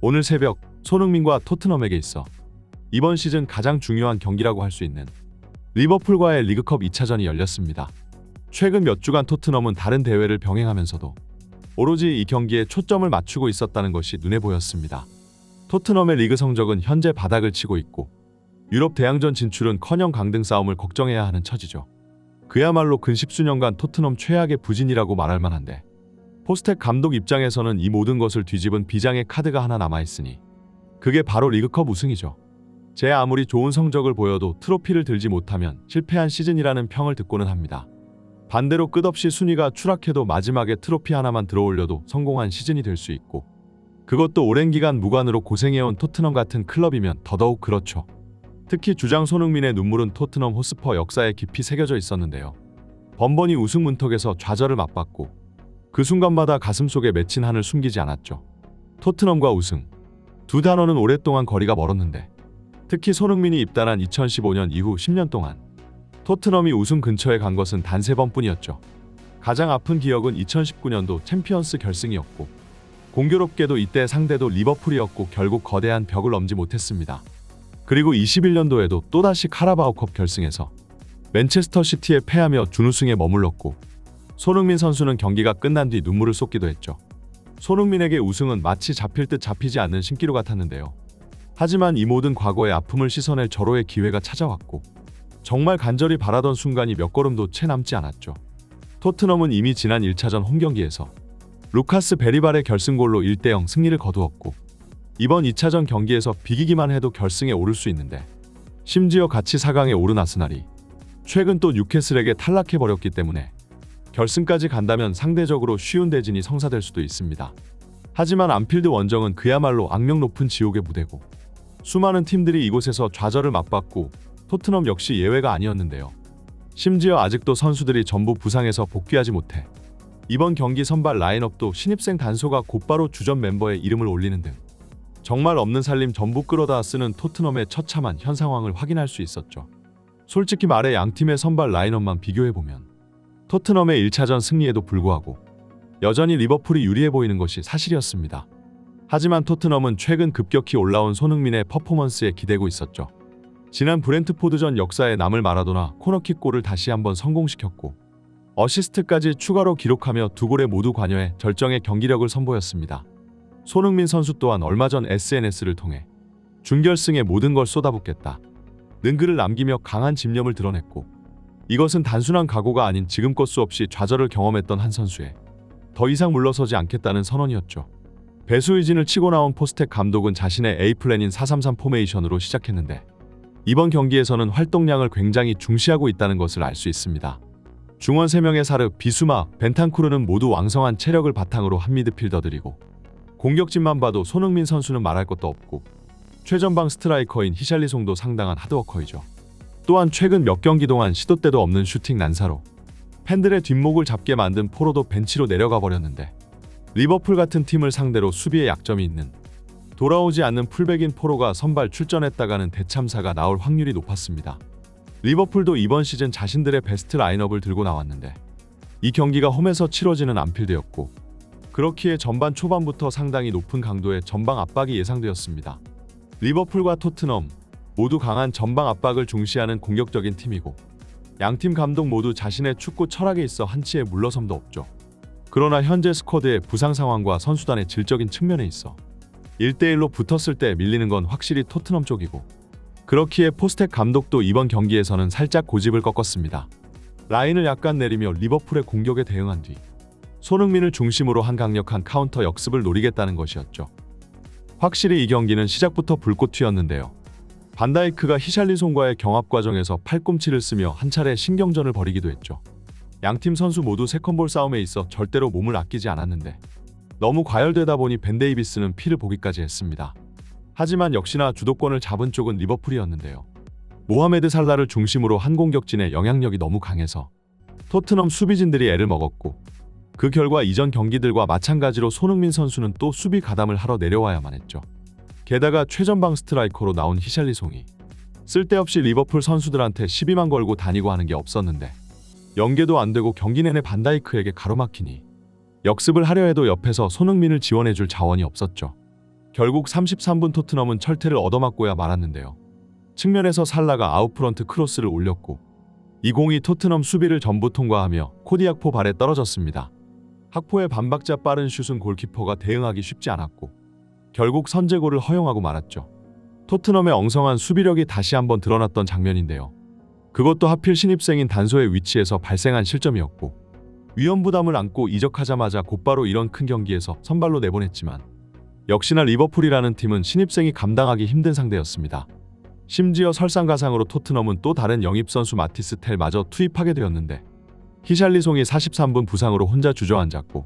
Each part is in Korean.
오늘 새벽 손흥민과 토트넘에게 있어 이번 시즌 가장 중요한 경기라고 할 수 있는 리버풀과의 리그컵 2차전이 열렸습니다. 최근 몇 주간 토트넘은 다른 대회를 병행하면서도 오로지 이 경기에 초점을 맞추고 있었다는 것이 눈에 보였습니다. 토트넘의 리그 성적은 현재 바닥을 치고 있고 유럽 대항전 진출은커녕 강등 싸움을 걱정해야 하는 처지죠. 그야말로 근 10수년간 토트넘 최악의 부진이라고 말할 만한데 포스텍 감독 입장에서는 이 모든 것을 뒤집은 비장의 카드가 하나 남아있으니 그게 바로 리그컵 우승이죠. 제 아무리 좋은 성적을 보여도 트로피를 들지 못하면 실패한 시즌이라는 평을 듣고는 합니다. 반대로 끝없이 순위가 추락해도 마지막에 트로피 하나만 들어올려도 성공한 시즌이 될 수 있고 그것도 오랜 기간 무관으로 고생해온 토트넘 같은 클럽이면 더더욱 그렇죠. 특히 주장 손흥민의 눈물은 토트넘 호스퍼 역사에 깊이 새겨져 있었는데요. 번번이 우승 문턱에서 좌절을 맛봤고 그 순간마다 가슴속에 맺힌 한을 숨기지 않았죠. 토트넘과 우승 두 단어는 오랫동안 거리가 멀었는데 특히 손흥민이 입단한 2015년 이후 10년 동안 토트넘이 우승 근처에 간 것은 단 3번뿐이었죠. 가장 아픈 기억은 2019년도 챔피언스 결승이었고 공교롭게도 이때 상대도 리버풀이었고 결국 거대한 벽을 넘지 못했습니다. 그리고 21년도에도 또다시 카라바오컵 결승에서 맨체스터 시티에 패하며 준우승에 머물렀고 손흥민 선수는 경기가 끝난 뒤 눈물을 쏟기도 했죠. 손흥민에게 우승은 마치 잡힐 듯 잡히지 않는 신기루 같았는데요. 하지만 이 모든 과거의 아픔을 씻어낼 절호의 기회가 찾아왔고 정말 간절히 바라던 순간이 몇 걸음도 채 남지 않았죠. 토트넘은 이미 지난 1차전 홈경기에서 루카스 베리발의 결승골로 1대0 승리를 거두었고 이번 2차전 경기에서 비기기만 해도 결승에 오를 수 있는데 심지어 같이 4강에 오른 아스날이 최근 또 뉴캐슬에게 탈락해버렸기 때문에 결승까지 간다면 상대적으로 쉬운 대진이 성사될 수도 있습니다. 하지만 안필드 원정은 그야말로 악명 높은 지옥의 무대고 수많은 팀들이 이곳에서 좌절을 맛봤고 토트넘 역시 예외가 아니었는데요. 심지어 아직도 선수들이 전부 부상해서 복귀하지 못해 이번 경기 선발 라인업도 신입생 단소가 곧바로 주전 멤버에 이름을 올리는 등 정말 없는 살림 전부 끌어다 쓰는 토트넘의 처참한 현 상황을 확인할 수 있었죠. 솔직히 말해 양팀의 선발 라인업만 비교해보면 토트넘의 1차전 승리에도 불구하고 여전히 리버풀이 유리해 보이는 것이 사실이었습니다. 하지만 토트넘은 최근 급격히 올라온 손흥민의 퍼포먼스에 기대고 있었죠. 지난 브렌트포드전 역사에 남을 마라도나 코너킥 골을 다시 한번 성공시켰고 어시스트까지 추가로 기록하며 두 골에 모두 관여해 절정의 경기력을 선보였습니다. 손흥민 선수 또한 얼마 전 SNS를 통해 준결승에 모든 걸 쏟아붓겠다 는 글을 남기며 강한 집념을 드러냈고 이것은 단순한 각오가 아닌 지금껏 수없이 좌절을 경험했던 한 선수의 더 이상 물러서지 않겠다는 선언이었죠. 배수의진을 치고 나온 포스텍 감독은 자신의 A플랜인 4-3-3 포메이션으로 시작했는데 이번 경기에서는 활동량을 굉장히 중시하고 있다는 것을 알 수 있습니다. 중원 3명의 사르, 비수마, 벤탄쿠르는 모두 왕성한 체력을 바탕으로 한 미드필더들이고 공격진만 봐도 손흥민 선수는 말할 것도 없고 최전방 스트라이커인 히샬리송도 상당한 하드워커이죠. 또한 최근 몇 경기 동안 시도 때도 없는 슈팅 난사로 팬들의 뒷목을 잡게 만든 포로도 벤치로 내려가 버렸는데 리버풀 같은 팀을 상대로 수비에 약점이 있는 돌아오지 않는 풀백인 포로가 선발 출전했다가는 대참사가 나올 확률이 높았습니다. 리버풀도 이번 시즌 자신들의 베스트 라인업을 들고 나왔는데 이 경기가 홈에서 치러지는 안필드였고 그렇기에 전반 초반부터 상당히 높은 강도의 전방 압박이 예상되었습니다. 리버풀과 토트넘 모두 강한 전방 압박을 중시하는 공격적인 팀이고 양팀 감독 모두 자신의 축구 철학에 있어 한치의 물러섬도 없죠. 그러나 현재 스쿼드의 부상 상황과 선수단의 질적인 측면에 있어 1대1로 붙었을 때 밀리는 건 확실히 토트넘 쪽이고 그렇기에 포스텍 감독도 이번 경기에서는 살짝 고집을 꺾었습니다. 라인을 약간 내리며 리버풀의 공격에 대응한 뒤 손흥민을 중심으로 한 강력한 카운터 역습을 노리겠다는 것이었죠. 확실히 이 경기는 시작부터 불꽃 튀었는데요. 반다이크가 히샬리송과의 경합 과정에서 팔꿈치를 쓰며 한 차례 신경전을 벌이기도 했죠. 양팀 선수 모두 세컨볼 싸움에 있어 절대로 몸을 아끼지 않았는데 너무 과열되다 보니 벤 데이비스는 피를 보기까지 했습니다. 하지만 역시나 주도권을 잡은 쪽은 리버풀이었는데요. 모하메드 살라를 중심으로 한 공격진의 영향력이 너무 강해서 토트넘 수비진들이 애를 먹었고 그 결과 이전 경기들과 마찬가지로 손흥민 선수는 또 수비 가담을 하러 내려와야만 했죠. 게다가 최전방 스트라이커로 나온 히샬리송이 쓸데없이 리버풀 선수들한테 시비만 걸고 다니고 하는 게 없었는데 연계도 안 되고 경기 내내 반다이크에게 가로막히니 역습을 하려 해도 옆에서 손흥민을 지원해줄 자원이 없었죠. 결국 33분 토트넘은 철퇴를 얻어맞고야 말았는데요. 측면에서 살라가 아웃프런트 크로스를 올렸고 이 공이 토트넘 수비를 전부 통과하며 코디약포 발에 떨어졌습니다. 학포의 반박자 빠른 슛은 골키퍼가 대응하기 쉽지 않았고 결국 선제골을 허용하고 말았죠. 토트넘의 엉성한 수비력이 다시 한번 드러났던 장면인데요. 그것도 하필 신입생인 단소의 위치에서 발생한 실점이었고 위험 부담을 안고 이적하자마자 곧바로 이런 큰 경기에서 선발로 내보냈지만 역시나 리버풀이라는 팀은 신입생이 감당하기 힘든 상대였습니다. 심지어 설상가상으로 토트넘은 또 다른 영입 선수 마티스 텔마저 투입하게 되었는데 히샬리송이 43분 부상으로 혼자 주저앉았고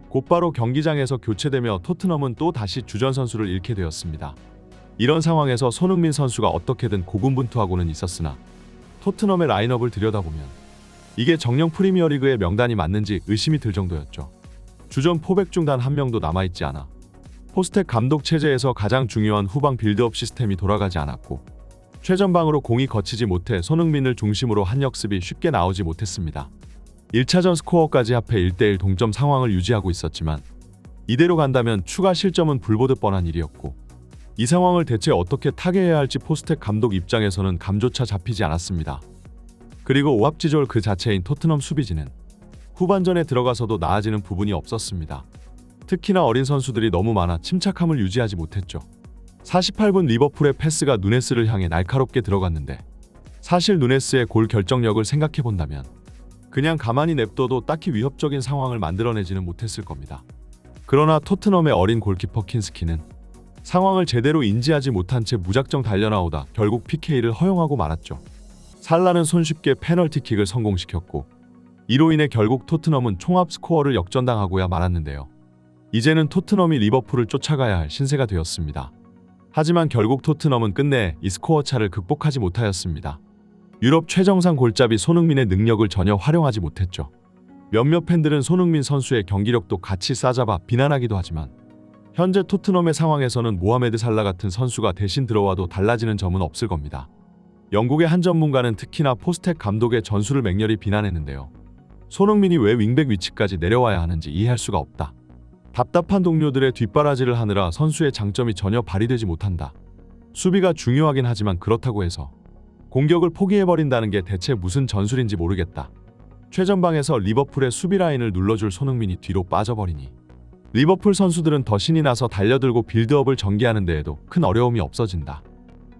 곧바로 경기장에서 교체되며 토트넘은 또 다시 주전 선수를 잃게 되었습니다. 이런 상황에서 손흥민 선수가 어떻게든 고군분투하고는 있었으나 토트넘의 라인업을 들여다보면 이게 정령 프리미어리그의 명단이 맞는지 의심이 들 정도였죠. 주전 포백 중 단 한 명도 남아있지 않아 포스텍 감독 체제에서 가장 중요한 후방 빌드업 시스템이 돌아가지 않았고 최전방으로 공이 거치지 못해 손흥민을 중심으로 한 역습이 쉽게 나오지 못했습니다. 1차전 스코어까지 합해 1대1 동점 상황을 유지하고 있었지만 이대로 간다면 추가 실점은 불보듯 뻔한 일이었고 이 상황을 대체 어떻게 타개해야 할지 포스텍 감독 입장에서는 감조차 잡히지 않았습니다. 그리고 오합지졸 그 자체인 토트넘 수비진은 후반전에 들어가서도 나아지는 부분이 없었습니다. 특히나 어린 선수들이 너무 많아 침착함을 유지하지 못했죠. 48분 리버풀의 패스가 누네스를 향해 날카롭게 들어갔는데 사실 누네스의 골 결정력을 생각해본다면 그냥 가만히 냅둬도 딱히 위협적인 상황을 만들어내지는 못했을 겁니다. 그러나 토트넘의 어린 골키퍼 킨스키는 상황을 제대로 인지하지 못한 채 무작정 달려나오다 결국 PK를 허용하고 말았죠. 살라는 손쉽게 페널티킥을 성공시켰고 이로 인해 결국 토트넘은 총합 스코어를 역전당하고야 말았는데요. 이제는 토트넘이 리버풀을 쫓아가야 할 신세가 되었습니다. 하지만 결국 토트넘은 끝내 이 스코어 차를 극복하지 못하였습니다. 유럽 최정상 골잡이 손흥민의 능력을 전혀 활용하지 못했죠. 몇몇 팬들은 손흥민 선수의 경기력도 같이 싸잡아 비난하기도 하지만 현재 토트넘의 상황에서는 모하메드 살라 같은 선수가 대신 들어와도 달라지는 점은 없을 겁니다. 영국의 한 전문가는 특히나 포스텍 감독의 전술을 맹렬히 비난했는데요. 손흥민이 왜 윙백 위치까지 내려와야 하는지 이해할 수가 없다. 답답한 동료들의 뒷바라지를 하느라 선수의 장점이 전혀 발휘되지 못한다. 수비가 중요하긴 하지만 그렇다고 해서 공격을 포기해버린다는 게 대체 무슨 전술인지 모르겠다. 최전방에서 리버풀의 수비 라인을 눌러줄 손흥민이 뒤로 빠져버리니 리버풀 선수들은 더 신이 나서 달려들고 빌드업을 전개하는 데에도 큰 어려움이 없어진다.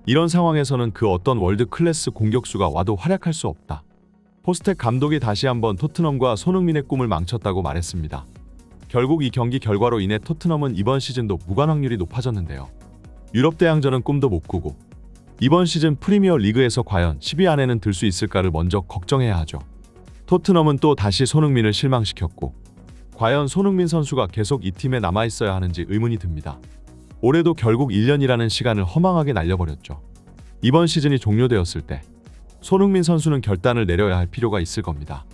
이런 상황에서는 그 어떤 월드 클래스 공격수가 와도 활약할 수 없다. 포스텍 감독이 다시 한번 토트넘과 손흥민의 꿈을 망쳤다고 말했습니다. 결국 이 경기 결과로 인해 토트넘은 이번 시즌도 무관 확률이 높아졌는데요. 유럽 대항전은 꿈도 못 꾸고 이번 시즌 프리미어 리그에서 과연 10위 안에는 들 수 있을까를 먼저 걱정해야 하죠. 토트넘은 또 다시 손흥민을 실망시켰고 과연 손흥민 선수가 계속 이 팀에 남아있어야 하는지 의문이 듭니다. 올해도 결국 1년이라는 시간을 허망하게 날려버렸죠. 이번 시즌이 종료되었을 때 손흥민 선수는 결단을 내려야 할 필요가 있을 겁니다.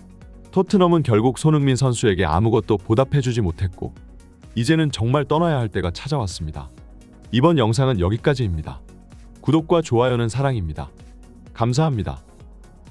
토트넘은 결국 손흥민 선수에게 아무것도 보답해주지 못했고 이제는 정말 떠나야 할 때가 찾아왔습니다. 이번 영상은 여기까지입니다. 구독과 좋아요는 사랑입니다. 감사합니다.